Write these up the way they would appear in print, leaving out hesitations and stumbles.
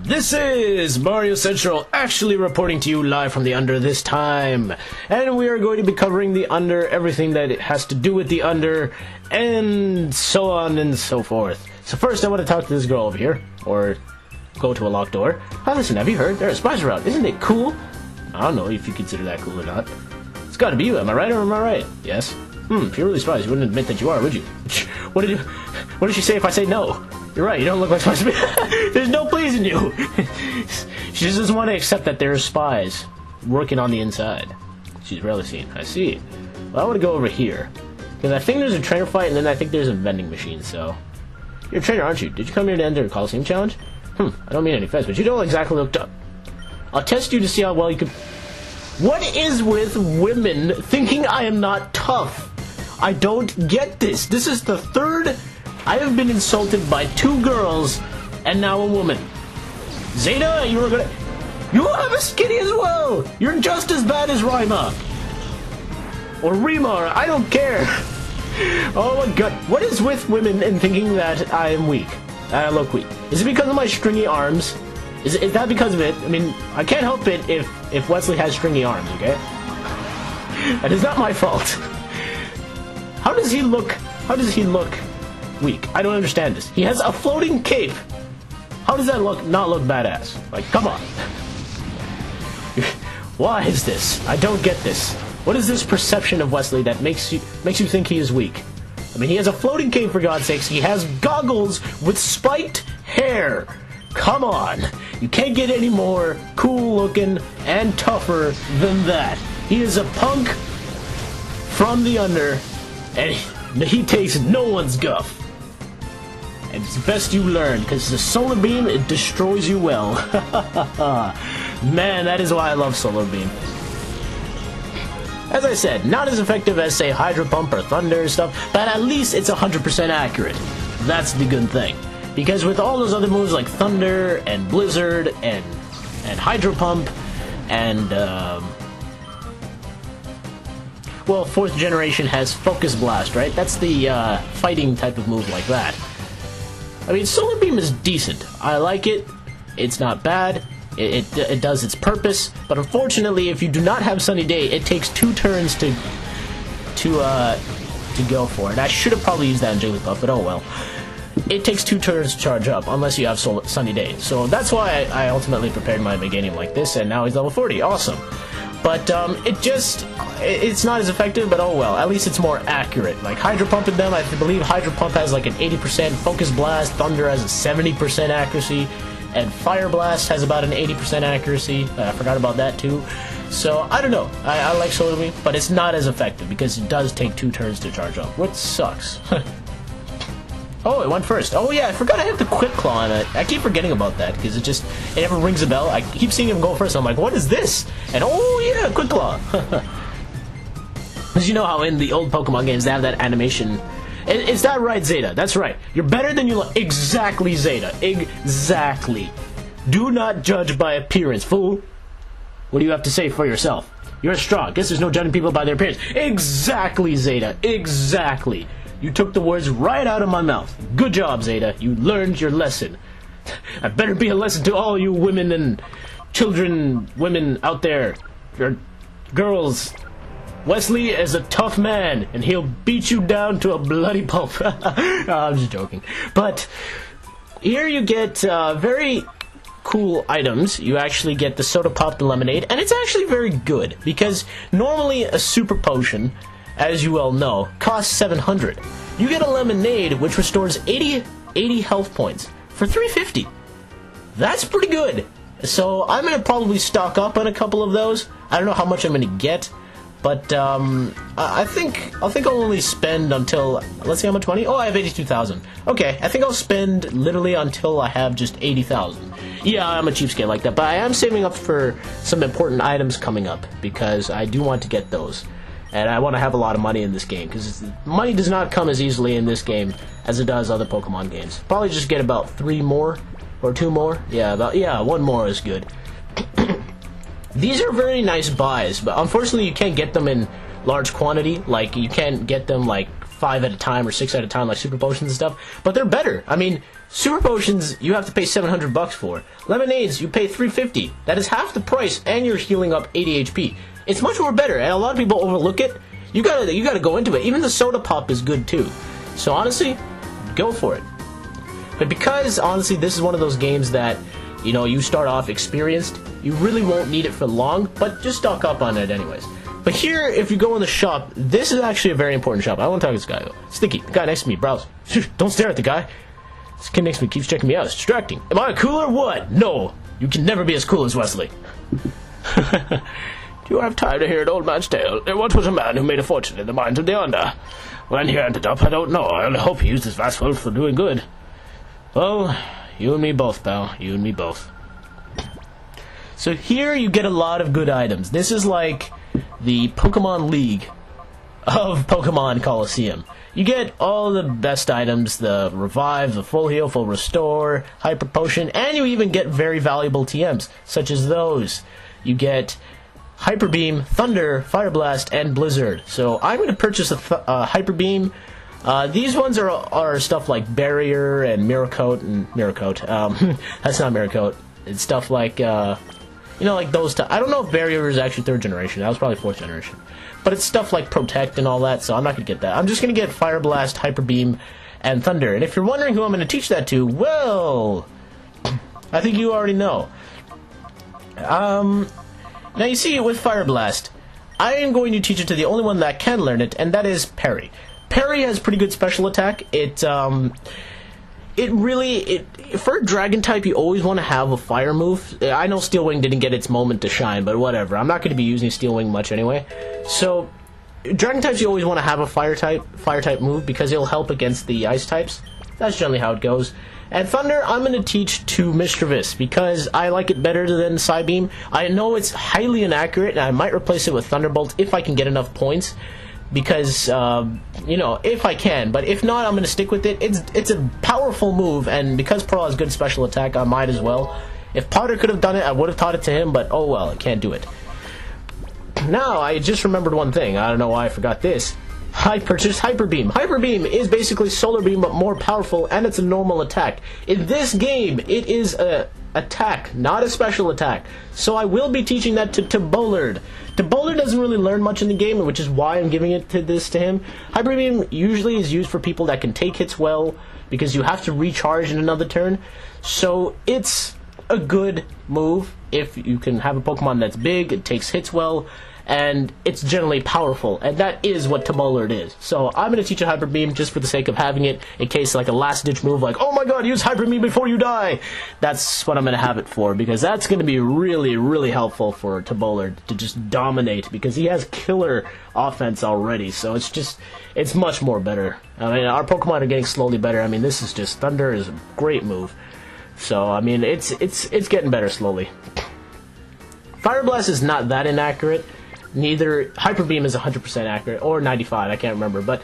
This is Mario Central actually reporting to you live from the Under this time. And we are going to be covering the Under, everything that it has to do with the Under, and so on and so forth. So first I want to talk to this girl over here, or go to a locked door. Hi, listen, have you heard? There are spies around. Isn't it cool? I don't know if you consider that cool or not. It's gotta be you, am I right or am I right? Yes? If you're really spies, you wouldn't admit that you are, would you? What did she say if I say no? You're right, you don't look like spies to me. There's no pleasing you. She just doesn't want to accept that there are spies working on the inside. She's rarely seen. I see. Well, I want to go over here. Because I think there's a trainer fight, and then I think there's a vending machine, so... You're a trainer, aren't you? Did you come here to enter a Colosseum challenge? I don't mean any offense, but you don't exactly look tough. I'll test you to see how well you can... What is with women thinking I am not tough? I don't get this. This is the third... I have been insulted by 2 girls, and now a woman. Zeta, you were gonna... You have a skinny as well! You're just as bad as Rima. Or Rima, I don't care. Oh my god. What is with women and thinking that I am weak? That I look weak? Is it because of my stringy arms? Is that because of it? I mean, I can't help it if Wesley has stringy arms, okay? That is not my fault. How does he look weak? I don't understand this. He has a floating cape. How does that not look badass? Like, come on. Why is this? I don't get this. What is this perception of Wesley that makes you think he is weak? I mean, he has a floating cape, for God's sakes. He has goggles with spiked hair. Come on. You can't get any more cool looking and tougher than that. He is a punk from the Under, and he takes no one's guff. And it's best you learn, because the solar beam, it destroys you well. Man, that is why I love solar beam. As I said, not as effective as, say, Hydro Pump or Thunder and stuff, but at least it's 100% accurate. That's the good thing. Because with all those other moves like Thunder and Blizzard and Hydro Pump and, well, 4th generation has Focus Blast, right? That's the fighting type of move like that. I mean, Solar Beam is decent. I like it. It's not bad. It does its purpose. But unfortunately, if you do not have Sunny Day, it takes 2 turns to go for it. I should have probably used that in Jigglypuff, but oh well. It takes 2 turns to charge up, unless you have Sunny Day. So that's why I ultimately prepared my Meganium like this, and now he's level 40. Awesome. But it's not as effective, but oh well. At least it's more accurate. Like Hydro Pumping them, I believe Hydro Pump has like an 80%, Focus Blast, Thunder has a 70% accuracy, and Fire Blast has about an 80% accuracy. I forgot about that too. So, I don't know. I like Solar Beam, but it's not as effective because it does take 2 turns to charge up, which sucks. Oh, it went first. Oh yeah, I forgot I have the Quick Claw on it. I keep forgetting about that because it never rings a bell. I keep seeing him go first. I'm like, what is this? And oh yeah, Quick Claw. Because you know how in the old Pokemon games they have that animation. Is that right, Zeta? That's right. You're better than you look. Exactly, Zeta. Exactly. Do not judge by appearance, fool. What do you have to say for yourself? You're strong. Guess there's no judging people by their appearance. Exactly, Zeta. Exactly. You took the words right out of my mouth. Good job, Zeta. You learned your lesson. I better be a lesson to all you women and children, women out there. Your girls. Wesley is a tough man, and he'll beat you down to a bloody pulp. I'm just joking. But here you get very cool items. You actually get the Soda Pop, the Lemonade, and it's actually very good, because normally a Super Potion, as you well know, costs 700. You get a Lemonade, which restores 80 health points for 350. That's pretty good. So I'm going to probably stock up on a couple of those. I don't know how much I'm going to get, but I think I'll only spend until, let's see how much money. Oh, I have 82,000. Okay, I think I'll spend literally until I have just 80,000. Yeah, I'm a cheapskate like that, but I am saving up for some important items coming up, because I do want to get those. And I want to have a lot of money in this game, because money does not come as easily in this game as it does other Pokemon games. Probably just get about 3 more, or 2 more. Yeah, 1 more is good. These are very nice buys, but unfortunately you can't get them in large quantity. Like, you can't get them, like, 5 at a time or 6 at a time, like super potions and stuff. But they're better. I mean, super potions you have to pay $700 for. Lemonades you pay $350. That is half the price, and you're healing up 80 HP. It's much more better, and a lot of people overlook it. You gotta go into it. Even the soda pop is good too. So honestly, go for it. But because honestly, this is one of those games that, you know, you start off experienced, you really won't need it for long, but just stock up on it anyways. But here, if you go in the shop, this is actually a very important shop. I want to talk to this guy though. Sticky, the guy next to me, browse. Don't stare at the guy. This kid next to me keeps checking me out. It's distracting. Am I cool or what? No, you can never be as cool as Wesley. Do you have time to hear an old man's tale? There once was a man who made a fortune in the mines of the under. When he ended up, I don't know. I only hope he used his vast wealth for doing good. Well, you and me both, pal. You and me both. So here you get a lot of good items. This is like the Pokemon League of Pokemon Colosseum. You get all the best items, the Revive, the Full Heal, Full Restore, Hyper Potion, and you even get very valuable TMs, such as those. You get Hyper Beam, Thunder, Fire Blast, and Blizzard. So I'm going to purchase a Hyper Beam. These ones are stuff like Barrier and Mirror Coat and Mirror Coat. That's not Mirror Coat. It's stuff like you know, like those. I don't know if Barrier is actually 3rd generation. That was probably 4th generation. But it's stuff like Protect and all that. So I'm not gonna get that. I'm just gonna get Fire Blast, Hyper Beam, and Thunder. And if you're wondering who I'm gonna teach that to, well, I think you already know. Now you see, with Fire Blast, I am going to teach it to the only one that can learn it, and that is Parry. Parry has pretty good special attack. For a dragon type, you always want to have a fire move. I know Steel Wing didn't get its moment to shine, but whatever. I'm not going to be using Steel Wing much anyway. So, dragon types, you always want to have a fire type move because it'll help against the ice types. That's generally how it goes. And Thunder, I'm going to teach to Mischievous because I like it better than Psybeam. I know it's highly inaccurate, and I might replace it with Thunderbolt if I can get enough points. Because, you know, if I can. But if not, I'm going to stick with it. It's a powerful move, and because Pearl has good special attack, I might as well. If Potter could have done it, I would have taught it to him, but oh well, I can't do it. Now, I just remembered one thing. I don't know why I forgot this. I purchased Hyper Beam. Hyper Beam is basically Solar Beam, but more powerful, and it's a normal attack. In this game, it is a attack, not a special attack. So I will be teaching that to Bullard. Bullard doesn't really learn much in the game, which is why I'm giving it to him. Hyper Beam usually is used for people that can take hits well, because you have to recharge in another turn. So it's a good move if you can have a Pokemon that's big, it takes hits well, and it's generally powerful, and that is what Bullard is. So I'm going to teach a Hyper Beam just for the sake of having it, in case like a last-ditch move like, oh my god, use Hyper Beam before you die! That's what I'm going to have it for, because that's going to be really, really helpful for Bullard to just dominate, because he has killer offense already, so it's much more better. I mean, our Pokemon are getting slowly better. I mean, this is just, Thunder is a great move. So, I mean, it's getting better slowly. Fire Blast is not that inaccurate. Neither Hyper Beam is 100% accurate, or 95, I can't remember, but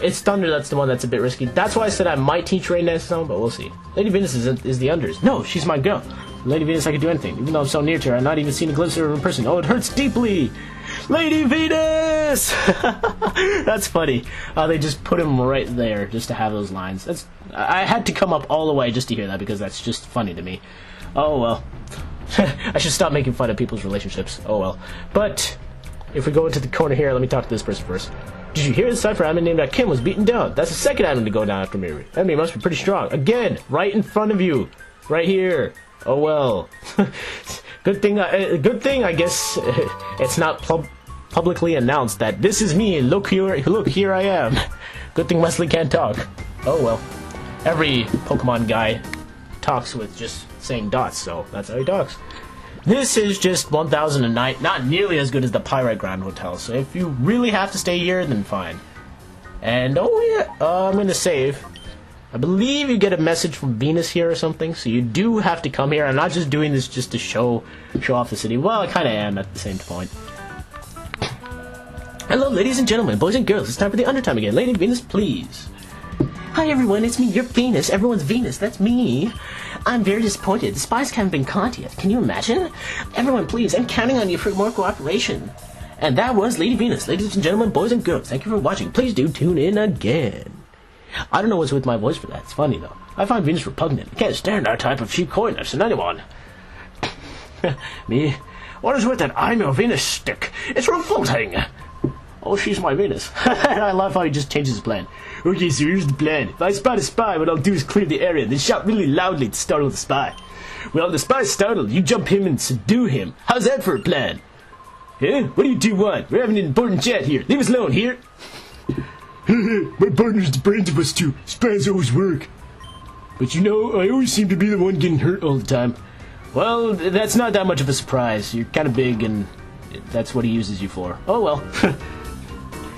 it's Thunder that's the one that's a bit risky. That's why I said I might teach Rain Dance Zone, but we'll see. Lady Venus is the unders. No, she's my girl. Lady Venus, I can do anything, even though I'm so near to her. I've not even seen a glimpse of her in person. Oh, it hurts deeply! Lady Venus! That's funny. They just put him right there just to have those lines. I had to come up all the way just to hear that, because that's just funny to me. Oh well. I should stop making fun of people's relationships. Oh well. But if we go into the corner here, let me talk to this person first. Did you hear the Cypher admin named Kim was beaten down? That's the second admin to go down after me. That enemy must be pretty strong. Again, right in front of you. Right here. Oh well. Good thing I guess it's not publicly announced that this is me. Look here I am. Good thing Wesley can't talk. Oh well. Every Pokemon guy talks with just saying dots, so that's how he talks. This is just 1009, not nearly as good as the Pyrite Grand Hotel, so if you really have to stay here, then fine. And oh yeah, I'm gonna save. I believe you get a message from Venus here or something, so you do have to come here. I'm not just doing this just to show off the city. Well, I kinda am at the same point. Hello ladies and gentlemen, boys and girls, it's time for the Undertime again. Lady Venus, please. Hi everyone, it's me, your Venus. Everyone's Venus, that's me. I'm very disappointed. The spies haven't been caught yet. Can you imagine? Everyone, please, I'm counting on you for more cooperation. And that was Lady Venus. Ladies and gentlemen, boys and girls, thank you for watching. Please do tune in again. I don't know what's with my voice for that. It's funny, though. I find Venus repugnant. I can't stand that type of cheap coyness in anyone. Me? What is with that I'm your Venus stick? It's revolting. Oh, she's my Venus. I love how he just changes his plan. Okay, so here's the plan. If I spot a spy, what I'll do is clear the area, then shout really loudly to startle the spy. Well, the spy's startled. You jump him and subdue him. How's that for a plan? Huh? What do you two want? We're having an important chat here. Leave us alone here. My partner's the brains of us two. Spies always work. But you know, I always seem to be the one getting hurt all the time. Well, that's not that much of a surprise. You're kind of big, and that's what he uses you for. Oh well.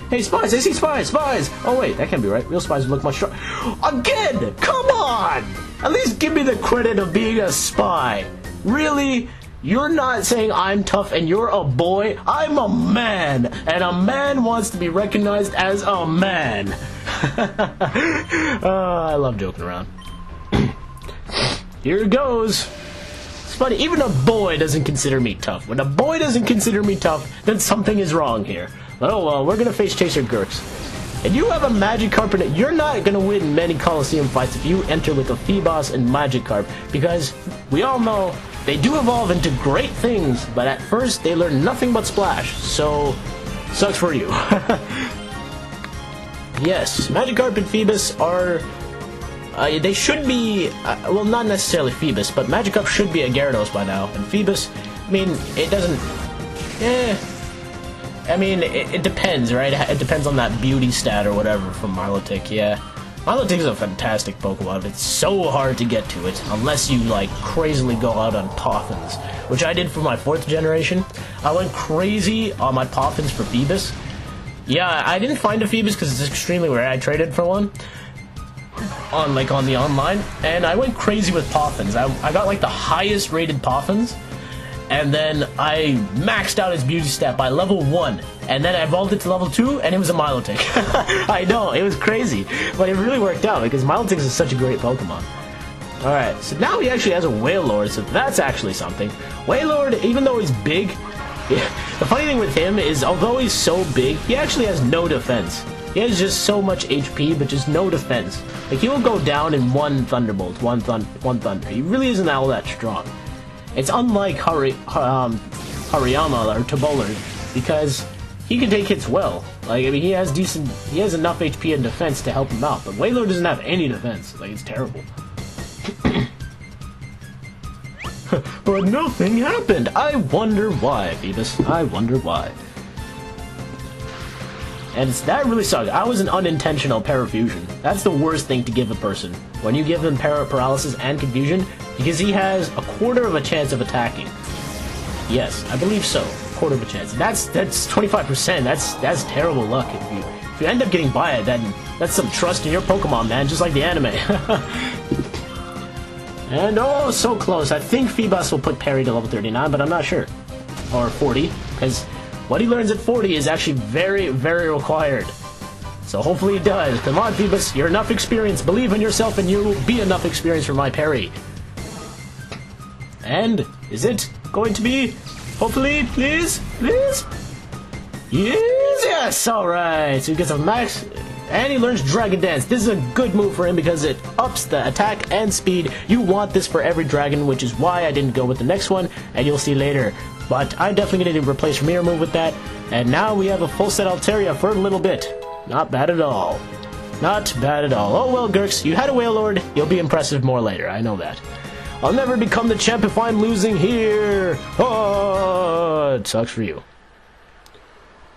Hey, spies! I see spies! Spies! Oh wait, that can't be right. Real spies would look much stronger. Again! Come on! At least give me the credit of being a spy. Really? You're not saying I'm tough and you're a boy? I'm a man! And a man wants to be recognized as a man. I love joking around. Here it goes. It's funny, even a boy doesn't consider me tough. When a boy doesn't consider me tough, then something is wrong here. Oh well, we're gonna face Chaser Gurks. And you have a Magikarp in it. You're not gonna win many Colosseum fights if you enter with a Phoebos and Magikarp, because we all know they do evolve into great things, but at first they learn nothing but Splash, so sucks for you. Yes, Magikarp and Phoebus are... they should be... well, not necessarily Phoebus, but Magikarp should be a Gyarados by now, and Phoebus, I mean, it doesn't... I mean, it depends, right? It depends on that beauty stat or whatever from Milotic, yeah. Milotic is a fantastic Pokemon. It's so hard to get to it, unless you, like, crazily go out on Poffins, which I did for my 4th generation. I went crazy on my Poffins for Phoebus. Yeah, I didn't find a Phoebus because it's extremely rare. I traded for one on the online, and I went crazy with Poffins. I got, like, the highest rated Poffins. And then I maxed out its beauty stat by level 1. And then I evolved it to level 2, and it was a Milotic. I know, it was crazy. But it really worked out, because Milotic is such a great Pokemon. Alright, so now he actually has a Wailord, so that's actually something. Wailord, even though he's big, the funny thing with him is, although he's so big, he actually has no defense. He has just so much HP, but just no defense. Like, he will go down in one Thunderbolt, one Thunder. He really isn't all that strong. It's unlike Hariyama or Tobolard, because he can take hits well. Like, I mean, he has enough HP and defense to help him out, but Wailord doesn't have any defense. Like, it's terrible. But nothing happened. I wonder why, Phoebus. I wonder why. And that really sucked. I was an unintentional parafusion. That's the worst thing to give a person. When you give them paralysis and confusion, because he has a quarter of a chance of attacking. Yes, I believe so. Quarter of a chance. That's 25%. That's terrible luck. If you end up getting by it, then that's some trust in your Pokemon, man. Just like the anime. And oh, so close. I think Phoebus will put Parry to level 39, but I'm not sure. Or 40, because what he learns at 40 is actually very, very required. So hopefully he does. Come on, Phoebus, you're enough experience. Believe in yourself and you will be enough experience for my parry. And is it going to be? Hopefully, please? Please? Yes, alright. So he gets a max, and he learns Dragon Dance. This is a good move for him because it ups the attack and speed. You want this for every dragon, which is why I didn't go with the next one, and you'll see later. But I'm definitely going to replace Mirror Move with that. And now we have a full set Altaria for a little bit. Not bad at all. Not bad at all. Oh well, Gurks, you had a Wailord. You'll be impressive more later, I know that. I'll never become the champ if I'm losing here. Oh, it sucks for you.